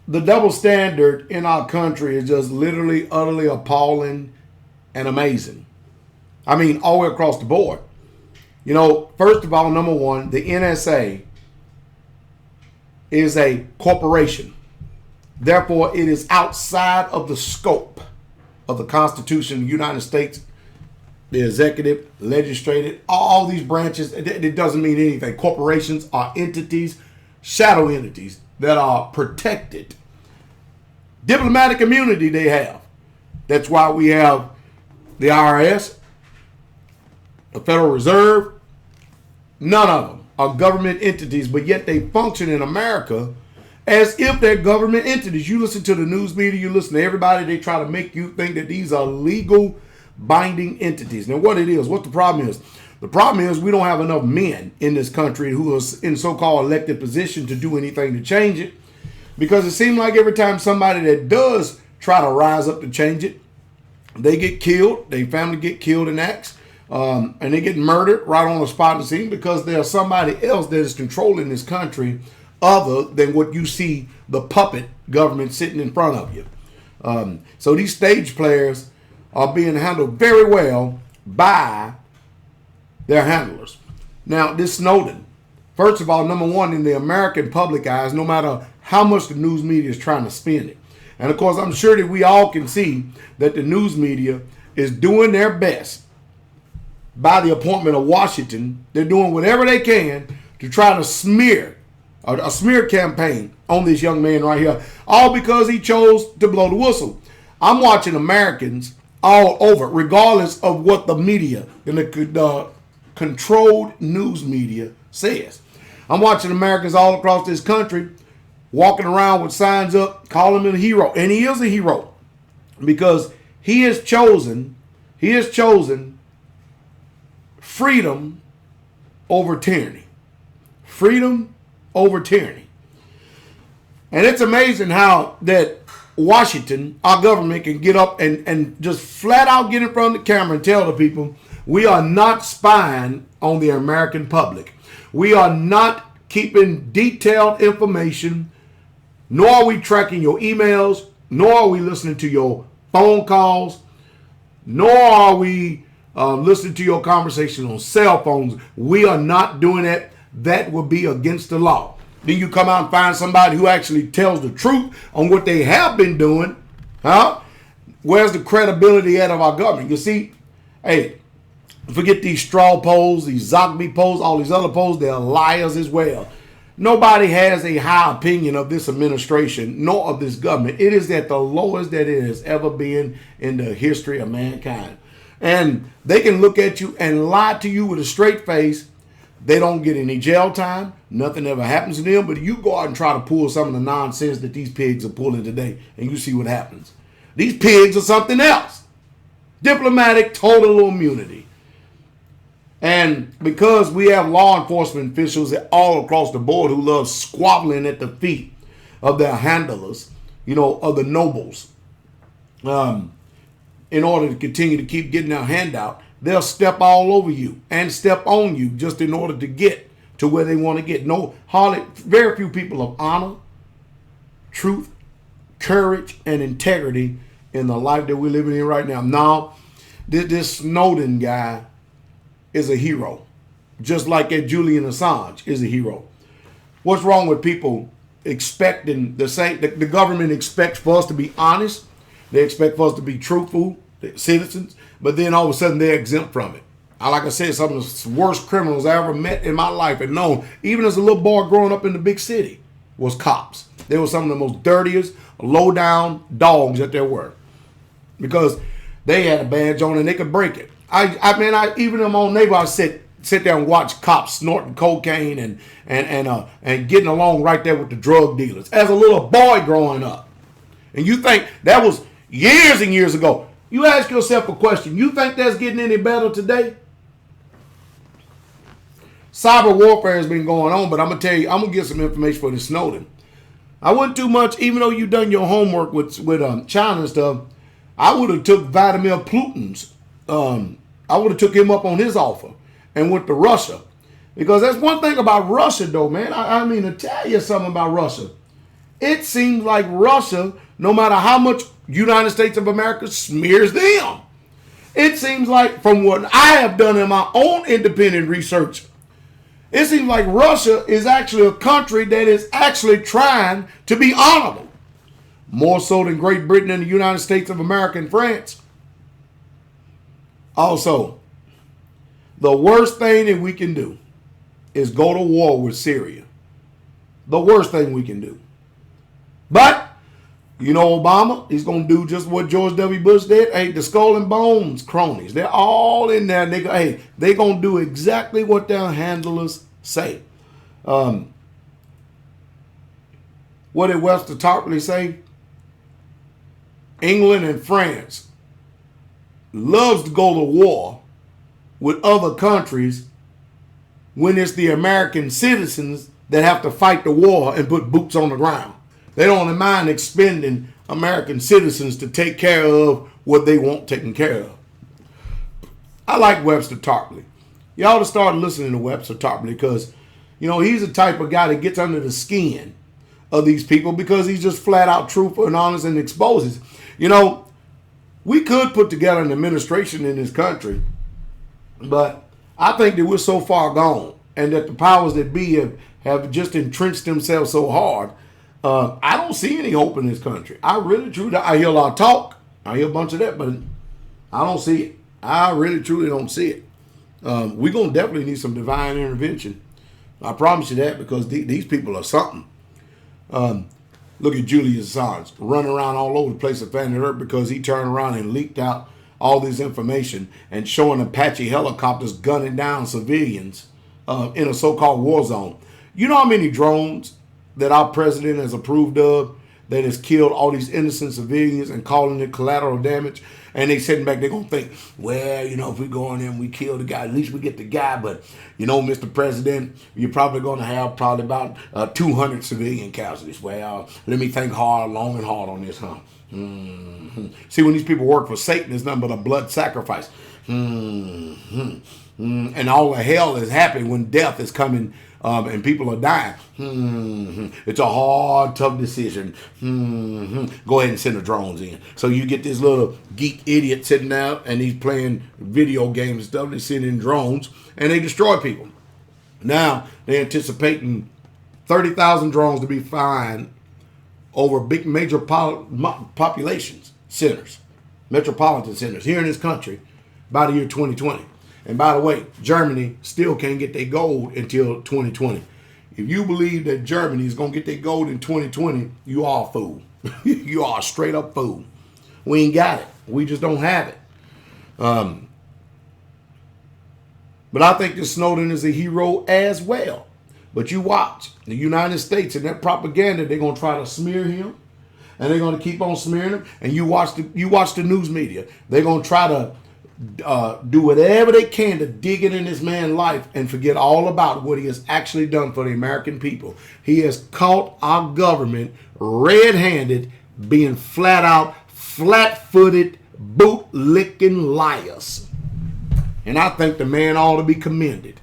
the double standard in our country is just literally, utterly appalling and amazing. I mean, all the way across the board. You know, first of all, number one, the NSA is a corporation. Therefore, it is outside of the scope of the Constitution of the United States, the executive, legislative, all these branches. It doesn't mean anything. Corporations are entities, shadow entities that are protected. Diplomatic immunity they have. That's why we have the IRS, the Federal Reserve. None of them are government entities, but yet they function in America as if they're government entities. You listen to the news media, you listen to everybody, they try to make you think that these are legal binding entities. Now what it is, what the problem is? The problem is we don't have enough men in this country who are in so-called elected position to do anything to change it. Because it seems like every time somebody that does try to rise up to change it, they get killed, their family get killed in acts, and they get murdered right on the spot and scene because there's somebody else that is controlling this country other than what you see the puppet government sitting in front of you. So these stage players are being handled very well by their handlers. Now, this Snowden, first of all, number one, in the American public eyes, no matter how much the news media is trying to spin it. And of course, I'm sure that we all can see that the news media is doing their best by the appointment of Washington. They're doing whatever they can to try to smear a smear campaign on this young man right here, all because he chose to blow the whistle. I'm watching Americans all over, regardless of what the media and the controlled news media says. I'm watching Americans all across this country walking around with signs up, calling him a hero. And he is a hero because he has chosen freedom over tyranny. Freedom over tyranny. And it's amazing how that Washington, our government, can get up and just flat out get in front of the camera and tell the people, we are not spying on the American public. We are not keeping detailed information, nor are we tracking your emails, nor are we listening to your phone calls, nor are we listening to your conversation on cell phones. We are not doing that. That would be against the law. Then you come out and find somebody who actually tells the truth on what they have been doing. Huh? Where's the credibility out of our government? You see, hey, forget these straw polls, these Zogby polls, all these other polls, they're liars as well. Nobody has a high opinion of this administration, nor of this government. It is at the lowest that it has ever been in the history of mankind. And they can look at you and lie to you with a straight face. They don't get any jail time. Nothing ever happens to them. But you go out and try to pull some of the nonsense that these pigs are pulling today, and you see what happens. These pigs are something else. Diplomatic total immunity. And because we have law enforcement officials all across the board who love squabbling at the feet of their handlers, you know, of the nobles, in order to continue to keep getting their handout, they'll step all over you and step on you just in order to get to where they want to get. Very few people of honor, truth, courage, and integrity in the life that we're living in right now. Now, this Snowden guy is a hero, just like that Julian Assange is a hero. What's wrong with people expecting the same? The government expects for us to be honest. They expect for us to be truthful citizens, but then all of a sudden they're exempt from it. Like I said, some of the worst criminals I ever met in my life and known, even as a little boy growing up in the big city, was cops. They were some of the most dirtiest, low-down dogs that there were, because they had a badge on and they could break it. Even in my own neighborhood, I sit there and watch cops snorting cocaine and getting along right there with the drug dealers as a little boy growing up. And you think that was years and years ago. You ask yourself a question. You think that's getting any better today? Cyber warfare has been going on, but I'm going to tell you, I'm going to get some information for this Snowden. I wouldn't too much, even though you've done your homework with China and stuff, I would have took Vladimir Putin's, I would have took him up on his offer and went to Russia. Because that's one thing about Russia, though, man. I mean, to tell you something about Russia. It seems like Russia, no matter how much United States of America smears them, it seems like, from what I have done in my own independent research, it seems like Russia is actually a country that is actually trying to be honorable. More so than Great Britain and the United States of America and France. Also, the worst thing that we can do is go to war with Syria. The worst thing we can do. But, you know, Obama, he's going to do just what George W. Bush did. Hey, the Skull and Bones cronies, they're all in there. They're going to do exactly what their handlers say. What did Webster Tarpley say? England and France loves to go to war with other countries when it's the American citizens that have to fight the war and put boots on the ground. They don't mind expending American citizens to take care of what they want taken care of. I like Webster Tarpley. You ought to start listening to Webster Tarpley because, you know, he's the type of guy that gets under the skin of these people because he's just flat out truthful and honest and exposes. You know, we could put together an administration in this country, but I think that we're so far gone and that the powers that be have just entrenched themselves so hard. I don't see any hope in this country. I really, truly, I hear a lot of talk. I hear a bunch of that, but I don't see it. I really, truly don't see it. We're going to definitely need some divine intervention. I promise you that because these people are something. Look at Julius Assange running around all over the place at planet Earth because he turned around and leaked out all this information and showing Apache helicopters gunning down civilians in a so-called war zone. You know how many drones that our president has approved of that has killed all these innocent civilians and calling it collateral damage? And they sitting back, they're going to think, well, you know, if we go in there and we kill the guy, at least we get the guy. But, you know, Mr. President, you're probably going to have probably about 200 civilian casualties. Well, let me think long and hard on this, huh? Mm-hmm. See, when these people work for Satan, it's nothing but a blood sacrifice. Mm-hmm. Mm-hmm. And all the hell is happening when death is coming and people are dying. It's a hard, tough decision. Go ahead and send the drones in. So you get this little geek idiot sitting there and he's playing video games and stuff. They send in drones and they destroy people. Now they're anticipating 30,000 drones to be flying over big major populations centers, metropolitan centers here in this country by the year 2020. And by the way, Germany still can't get their gold until 2020. If you believe that Germany is going to get their gold in 2020, you are a fool. You are a straight up fool. We ain't got it. We just don't have it. But I think that Snowden is a hero as well. But you watch the United States and that propaganda, they're going to try to smear him. And they're going to keep on smearing him. And you watch the news media. They're going to try to do whatever they can to dig it in this man's life and forget all about what he has actually done for the American people. He has caught our government red-handed, being flat out, flat-footed, boot-licking liars. And I think the man ought to be commended.